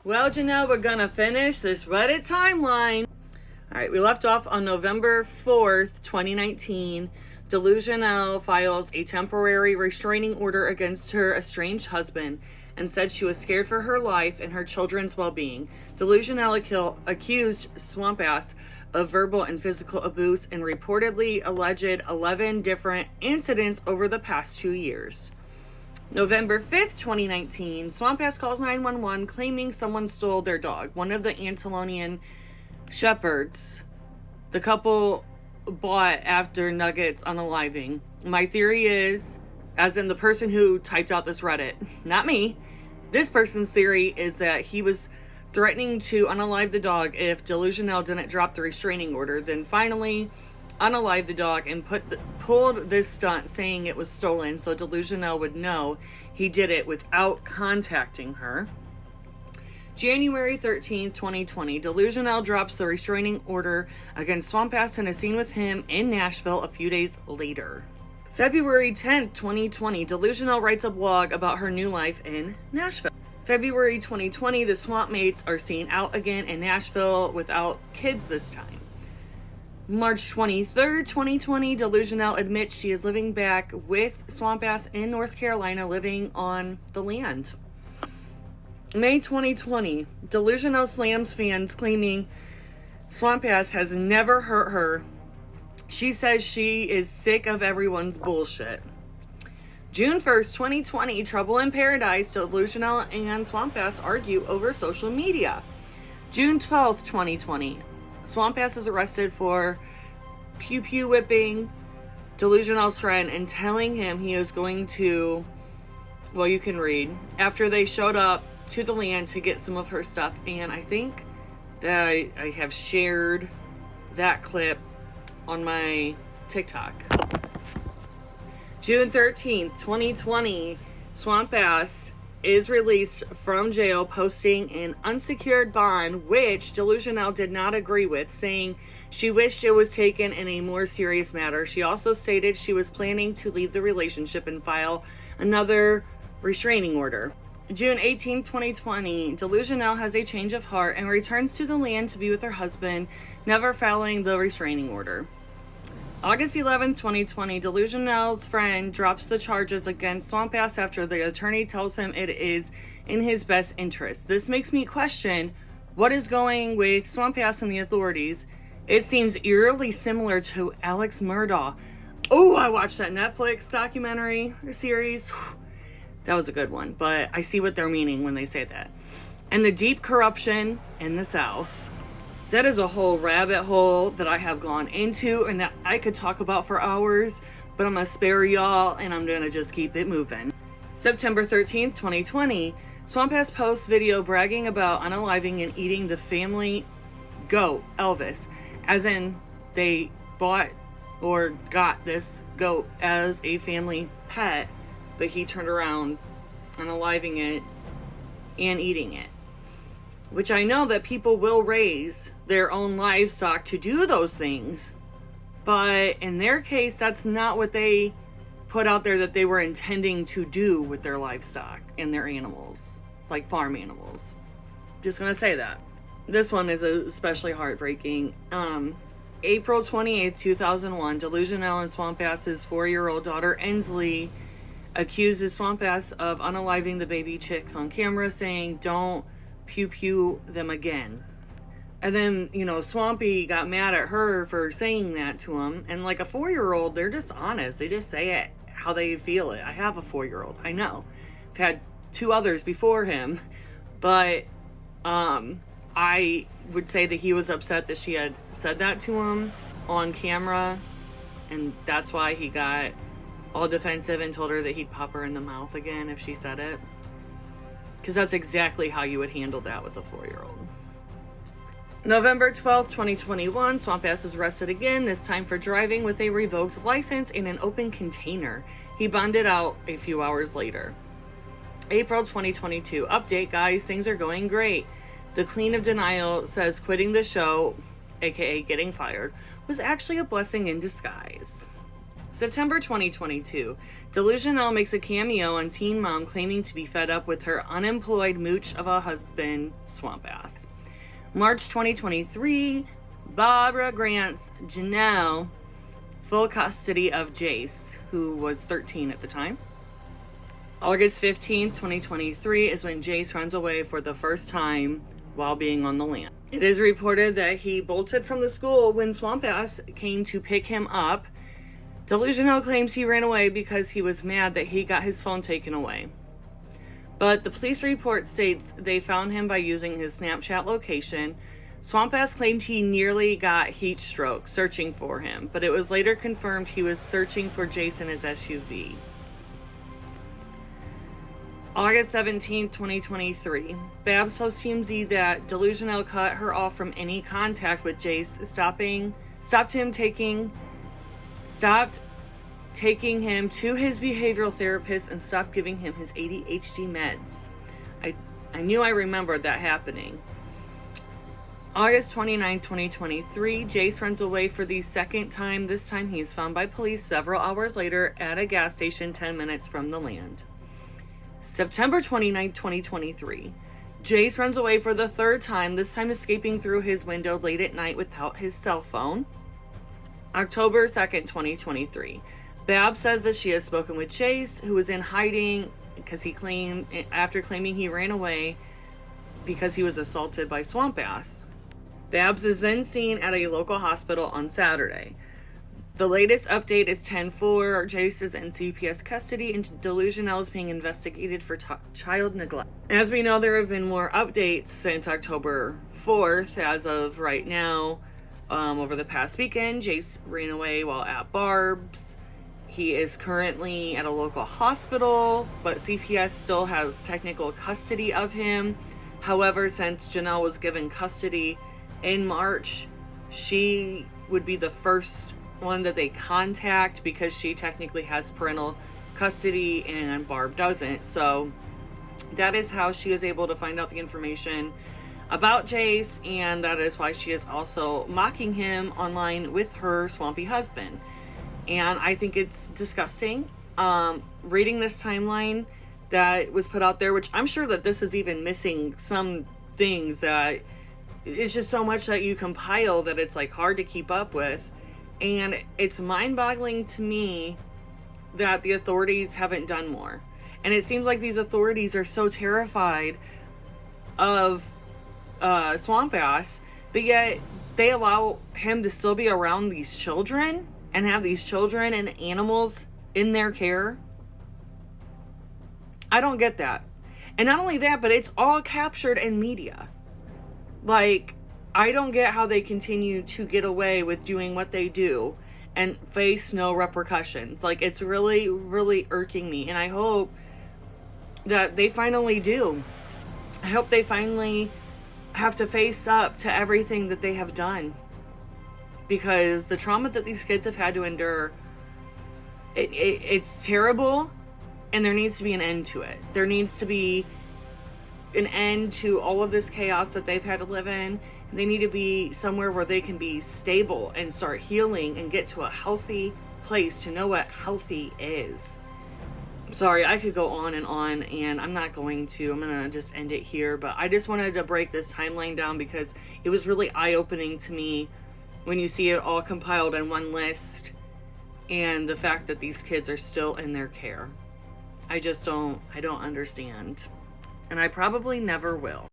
Well, Janelle, we're gonna finish this Reddit timeline. All right, we left off on November 4th, 2019. DELUJENELLE files a temporary restraining order against her estranged husband and said she was scared for her life and her children's well-being. DELUJENELLE accused SWAMPMATE of verbal and physical abuse and reportedly alleged 11 different incidents over the past 2 years. November 5th, 2019, SWAMPMATE calls 911 claiming someone stole their dog, one of the Antillonian shepherds the couple bought after Nugget's unaliving. My theory is, as in the person who typed out this Reddit, not me, this person's theory is that he was threatening to unalive the dog if DELUJENELLE didn't drop the restraining order, then finally unalive the dog and pulled this stunt saying it was stolen so DELUJENELLE would know he did it without contacting her. January 13th, 2020, DELUJENELLE drops the restraining order against SWAMPMATE and is seen with him in Nashville a few days later. February 10th, 2020, DELUJENELLE writes a blog about her new life in Nashville. February 2020, the SWAMPMATEs are seen out again in Nashville without kids this time. March 23rd, 2020, DELUJENELLE admits she is living back with SWAMPMATE in North Carolina, living on the land. May 2020, DELUJENELLE slams fans claiming SWAMPMATE has never hurt her. She says she is sick of everyone's bullshit. June 1st, 2020, Trouble in Paradise, DELUJENELLE and SWAMPMATE argue over social media. June 12th, 2020, SWAMPMATE is arrested for pew-pew whipping DELUJENELLE's friend and telling him he is going to, well, you can read, after they showed up to the land to get some of her stuff. And I think that I have shared that clip on my TikTok. June 13th, 2020, SWAMPMATE is released from jail, posting an unsecured bond, which DELUJENELLE did not agree with, saying she wished it was taken in a more serious matter. She also stated she was planning to leave the relationship and file another restraining order. June 18, 2020, DELUJENELLE has a change of heart and returns to the land to be with her husband, never filing the restraining order. August 11, 2020, DELUJENELLE's friend drops the charges against SWAMPMATE after the attorney tells him it is in his best interest. This makes me question what is going with SWAMPMATE and the authorities. It seems eerily similar to Alex Murdaugh. Oh, I watched that Netflix documentary or series. That was a good one, but I see what they're meaning when they say that. And the deep corruption in the South. That is a whole rabbit hole that I have gone into and that I could talk about for hours, but I'm going to spare y'all and I'm going to just keep it moving. September 13th, 2020, SWAMPMATE posts video bragging about unaliving and eating the family goat, Elvis, as in they bought or got this goat as a family pet, but he turned around unaliving it and eating it. Which I know that people will raise their own livestock to do those things. But in their case, that's not what they put out there that they were intending to do with their livestock and their animals. Like farm animals. Just gonna say that. This one is especially heartbreaking. April 28th, 2001, DELUJENELLE and SWAMPMATE's 4-year-old daughter, Ensley, accuses SWAMPMATE of unaliving the baby chicks on camera, saying, "Don't pew-pew them again." And then, Swampy got mad at her for saying that to him. And like a 4-year-old, they're just honest. They just say it how they feel it. I have a 4-year-old. I know. I've had 2 others before him. But I would say that he was upset that she had said that to him on camera. And that's why he got all defensive and told her that he'd pop her in the mouth again if she said it. Because that's exactly how you would handle that with a 4-year-old. November 12th, 2021, SWAMPMATE is arrested again, this time for driving with a revoked license in an open container. He bonded out a few hours later. April 2022, update guys, things are going great. The Queen of Denial says quitting the show, aka getting fired, was actually a blessing in disguise. September 2022, DELUJENELLE makes a cameo on Teen Mom claiming to be fed up with her unemployed mooch of a husband, Swamp Ass. March 2023, Barbara grants Janelle full custody of Jace, who was 13 at the time. August 15th, 2023 is when Jace runs away for the first time while being on the land. It is reported that he bolted from the school when Swamp Ass came to pick him up. DELUJENELLE claims he ran away because he was mad that he got his phone taken away. But the police report states they found him by using his Snapchat location. Swamp Ass claimed he nearly got heat stroke searching for him, but it was later confirmed he was searching for Jace in his SUV. August 17th, 2023. Babs tells TMZ that DELUJENELLE cut her off from any contact with Jace, stopped taking him to his behavioral therapist and stopped giving him his ADHD meds. I knew I remembered that happening. August 29, 2023, Jace runs away for the second time. This time he is found by police several hours later at a gas station 10 minutes from the land. September 29, 2023, Jace runs away for the third time, this time escaping through his window late at night without his cell phone. October 2nd, 2023. Babs says that she has spoken with Jace, who was in hiding after claiming he ran away because he was assaulted by Swamp Ass. Babs is then seen at a local hospital on Saturday. The latest update is 10/4. Jace is in CPS custody and DELUJENELLE is being investigated for child neglect. As we know, there have been more updates since October 4th. As of right now, over the past weekend, Jace ran away while at Barb's. He is currently at a local hospital, but CPS still has technical custody of him. However, since Janelle was given custody in March, she would be the first one that they contact because she technically has parental custody and Barb doesn't. So that is how she is able to find out the information about Jace, and that is why she is also mocking him online with her swampy husband. And I think it's disgusting. Reading this timeline that was put out there, which I'm sure that this is even missing some things, that it's just so much that you compile that it's like hard to keep up with. And it's mind-boggling to me that the authorities haven't done more. And it seems like these authorities are so terrified of Swamp Ass, but yet they allow him to still be around these children and have these children and animals in their care. I don't get that. And not only that, but it's all captured in media. Like, I don't get how they continue to get away with doing what they do and face no repercussions. Like, it's really, really irking me. And I hope that they finally do. I hope they finally have to face up to everything that they have done. Because the trauma that these kids have had to endure, it's terrible. And there needs to be an end to it. There needs to be an end to all of this chaos that they've had to live in. They need to be somewhere where they can be stable and start healing and get to a healthy place to know what healthy is. Sorry, I could go on, and I'm not going to. I'm going to just end it here. But I just wanted to break this timeline down because it was really eye-opening to me when you see it all compiled in one list and the fact that these kids are still in their care. I don't understand. And I probably never will.